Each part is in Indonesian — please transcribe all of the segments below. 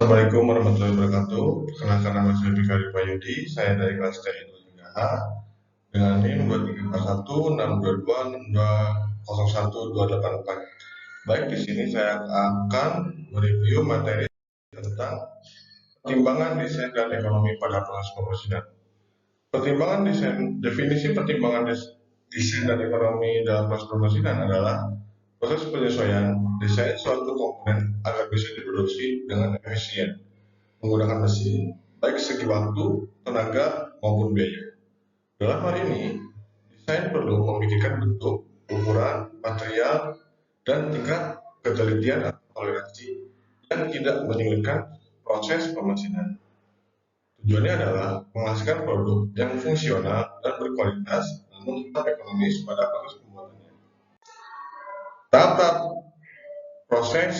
Assalamualaikum warahmatullahi wabarakatuh. Perkenalkan nama saya Fikari Payudi. Saya dari kelas TI 23A dengan NIM 234162620124. Baik, di sini saya akan mereview materi tentang pertimbangan desain dan ekonomi pada proses pemesinan. Definisi pertimbangan desain dan ekonomi dalam proses pemesinan adalah proses penyesuaian desain suatu komponen agar bisa diproduksi dengan efisien menggunakan mesin, baik segi waktu, tenaga, maupun biaya. Dalam hal ini, desain perlu memikirkan bentuk, ukuran, material, dan tingkat ketelitian atau toleransi yang tidak menyulitkan proses pemesinan. Tujuannya adalah menghasilkan produk yang fungsional dan berkualitas, namun tetap ekonomis pada proses pembuatannya. Tahap proses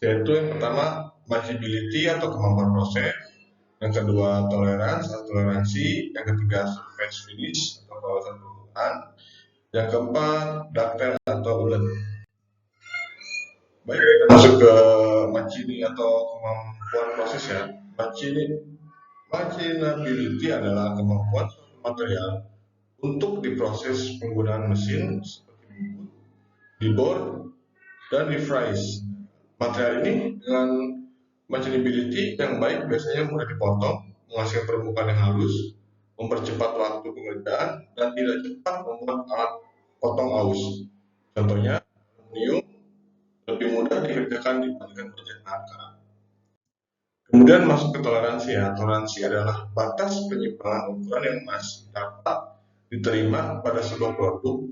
yaitu yang pertama marginability atau kemampuan proses, yang kedua toleransi, yang ketiga surface finish atau kawasan permukaan, yang keempat ductile atau ulet. Baik, kita masuk ke macini atau kemampuan proses ya. Machinability adalah kemampuan suatu material untuk diproses penggunaan mesin seperti dibor dan di-freeze. Material ini dengan machinability yang baik biasanya mudah dipotong, menghasilkan permukaan yang halus, mempercepat waktu pengerjaan, dan tidak cepat membuat alat potong aus. Contohnya, aluminium lebih mudah dikerjakan dibandingkan percetakan karat. Kemudian masuk ke toleransi ya. Toleransi adalah batas penyimpangan ukuran yang masih dapat diterima pada sebuah produk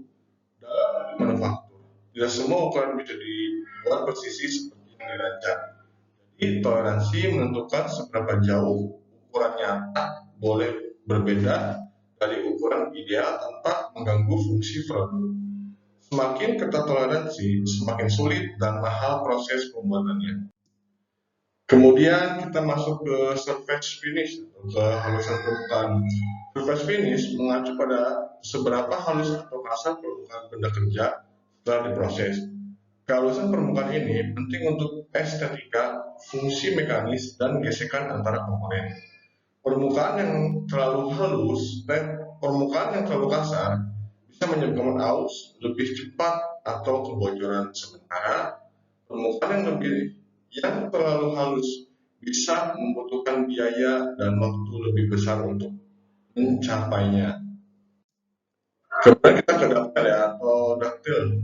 dalam manufaktur. Tidak semua ukuran bisa dibuat presisi seperti yang dirancang. Jadi toleransi menentukan seberapa jauh ukuran nyata boleh berbeda dari ukuran ideal tanpa mengganggu fungsi produk. Semakin ketat toleransi, semakin sulit dan mahal proses pembuatannya. Kemudian kita masuk ke surface finish atau kehalusan permukaan. Surface finish mengacu pada seberapa halus atau kasar permukaan benda kerja setelah diproses. Kehalusan permukaan ini penting untuk estetika, fungsi mekanis, dan gesekan antara komponen. Permukaan yang terlalu halus dan permukaan yang terlalu kasar bisa menyebabkan aus lebih cepat atau kebocoran, sementara permukaan yang terlalu halus bisa membutuhkan biaya dan waktu lebih besar untuk mencapainya. Kemudian kita ke ductile ya, atau ductile.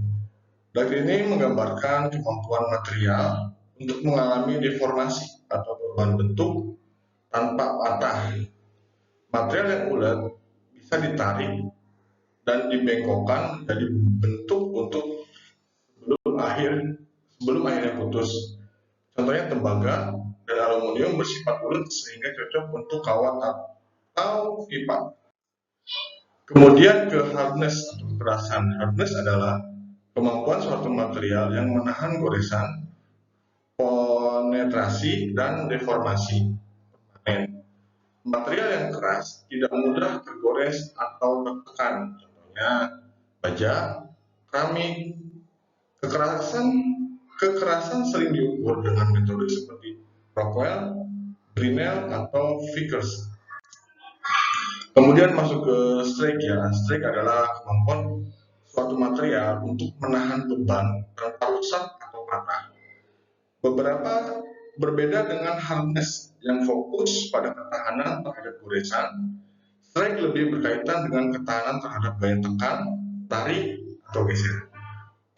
Ductile ini menggambarkan kemampuan material untuk mengalami deformasi atau perubahan bentuk tanpa patah. Material yang ulet bisa ditarik dan dibengkokkan menjadi bentuk untuk sebelum akhirnya putus. Contohnya tembaga dan aluminium bersifat ulet sehingga cocok untuk kawat atau pipa. Kemudian ke hardness atau kekerasan. Hardness adalah kemampuan suatu material yang menahan goresan, penetrasi, dan deformasi. Material yang keras tidak mudah tergores atau tertekan, contohnya baja, keramik. Kekerasan sering diukur dengan metode seperti Rockwell, Brinell, atau Vickers. Kemudian masuk ke strike ya. Strike adalah kemampuan suatu material untuk menahan beban tanpa rusak atau patah. Berbeda dengan hardness yang fokus pada ketahanan terhadap goresan, strike lebih berkaitan dengan ketahanan terhadap gaya tekan, tarik, atau geser.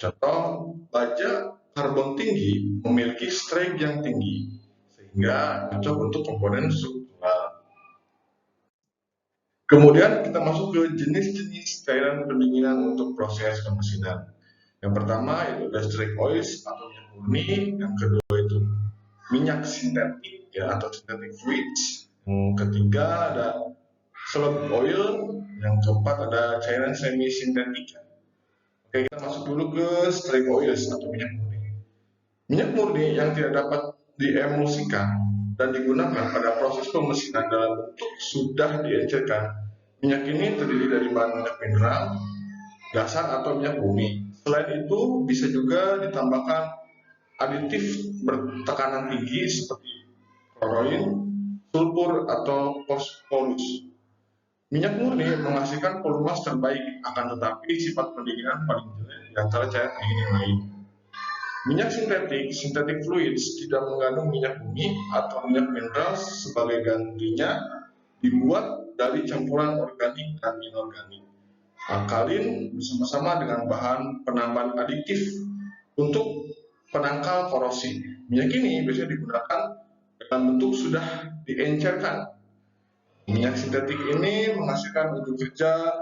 Contoh, baja karbon tinggi memiliki strike yang tinggi, sehingga cocok untuk komponen struktural. Kemudian kita masuk ke jenis-jenis cairan pendinginan untuk proses pemesinan. Yang pertama itu ada strike oils atau minyak murni, yang kedua itu minyak sintetik ya atau synthetic fluids, yang ketiga ada solid oil, yang keempat ada cairan semi sintetik. Oke, kita masuk dulu ke strike oils atau minyak murni. Minyak murni yang tidak dapat diemulsikan dan digunakan pada proses pemesinan dalam bentuk sudah diencerkan. Minyak ini terdiri dari bahan minyak mineral, dasar atau minyak bumi. Selain itu, bisa juga ditambahkan aditif bertekanan tinggi seperti kloroin, sulfur, atau fosforus. Minyak murni menghasilkan volume terbaik, akan tetapi sifat pendinginan paling jelek di antara cairan pendingin yang lain. Minyak sintetik, synthetic fluids, tidak mengandung minyak bumi atau minyak mineral sebagai gantinya, dibuat dari campuran organik dan inorganik, alkalin bersama-sama dengan bahan penambah adiktif untuk penangkal korosi. Minyak ini biasanya digunakan dalam bentuk sudah diencerkan. Minyak sintetik ini menghasilkan unjuk kerja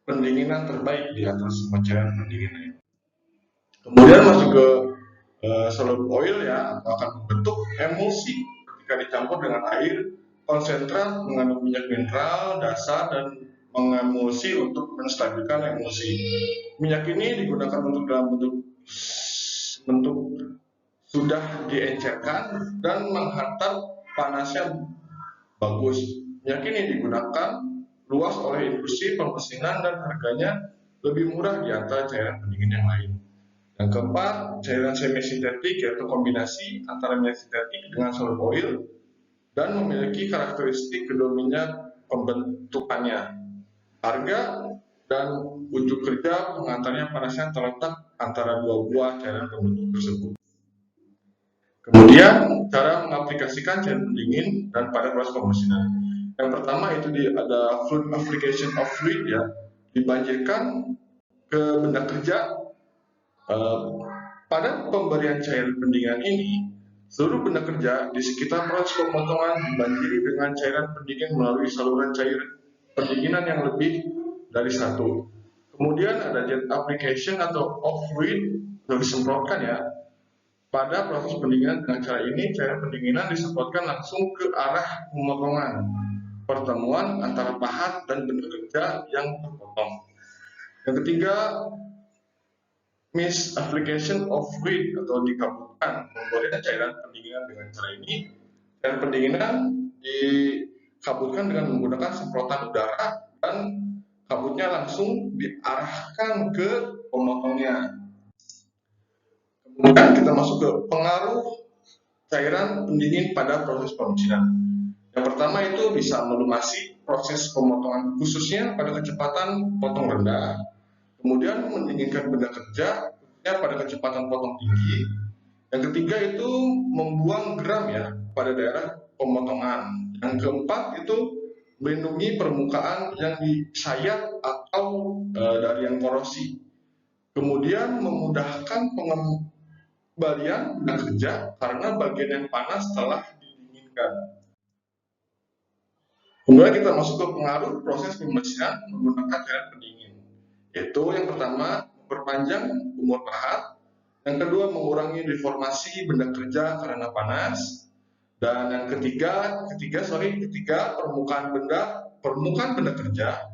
pendinginan terbaik di antara semua cairan pendingin. Kemudian masuk ke solid oil ya, akan membentuk emulsi ketika dicampur dengan air. Konsentrat mengandung minyak mineral dasar dan mengemulsi untuk menstabilkan emulsi. Minyak ini digunakan untuk dalam bentuk sudah diencerkan dan menghantar panasnya bagus. Minyak ini digunakan luas oleh industri pemesinan dan harganya lebih murah di antara cairan pendingin yang lain. Yang keempat, cairan semi-sintetik, yaitu kombinasi antara minyak sintetik dengan solid oil dan memiliki karakteristik kedua minyak pembentukannya. Harga dan unjuk kerja pengantarnya panasnya terletak antara dua buah cairan pembentuk tersebut. Kemudian, cara mengaplikasikan cairan pendingin dan pada proses pemesinan. Yang pertama itu ada fluid application of fluid ya, dibanjirkan ke benda kerja. Pada pemberian cairan pendinginan ini, seluruh benda kerja di sekitar proses pemotongan dibanjiri dengan cairan pendingin melalui saluran cairan pendinginan yang lebih dari satu. Kemudian ada jet application atau of fluid yang disemprotkan ya. Pada proses pendinginan dengan cara ini, cairan pendinginan disemprotkan langsung ke arah pemotongan, pertemuan antara pahat dan benda kerja yang terpotong. Yang ketiga, mist application of fluid atau dikabutkan. Pemberian cairan pendinginan dengan cara ini, cairan pendinginan dikabutkan dengan menggunakan semprotan udara dan kabutnya langsung diarahkan ke pemotongnya. Kemudian kita masuk ke pengaruh cairan pendingin pada proses pemesinan. Yang pertama itu bisa melumasi proses pemotongan khususnya pada kecepatan potong rendah. Kemudian mendinginkan benda kerja pada kecepatan potong tinggi. Yang ketiga itu membuang geram ya pada daerah pemotongan. Yang keempat itu melindungi permukaan yang disayat atau dari yang korosi. Kemudian memudahkan pengembalian benda kerja karena bagian yang panas telah didinginkan. Kemudian kita masuk ke pengaruh proses pemesinan menggunakan cairan pendingin. Yaitu yang pertama, memperpanjang umur pahat. Yang kedua, mengurangi deformasi benda kerja karena panas. Dan yang ketiga, permukaan benda kerja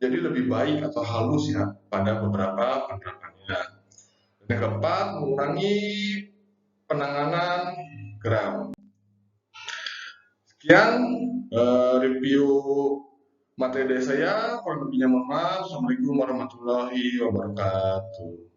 jadi lebih baik atau halus ya pada beberapa penerapannya. Dan yang keempat, mengurangi penanganan geram. Sekian review materi dari saya, kurang lebihnya mohon maaf. Assalamualaikum warahmatullahi wabarakatuh.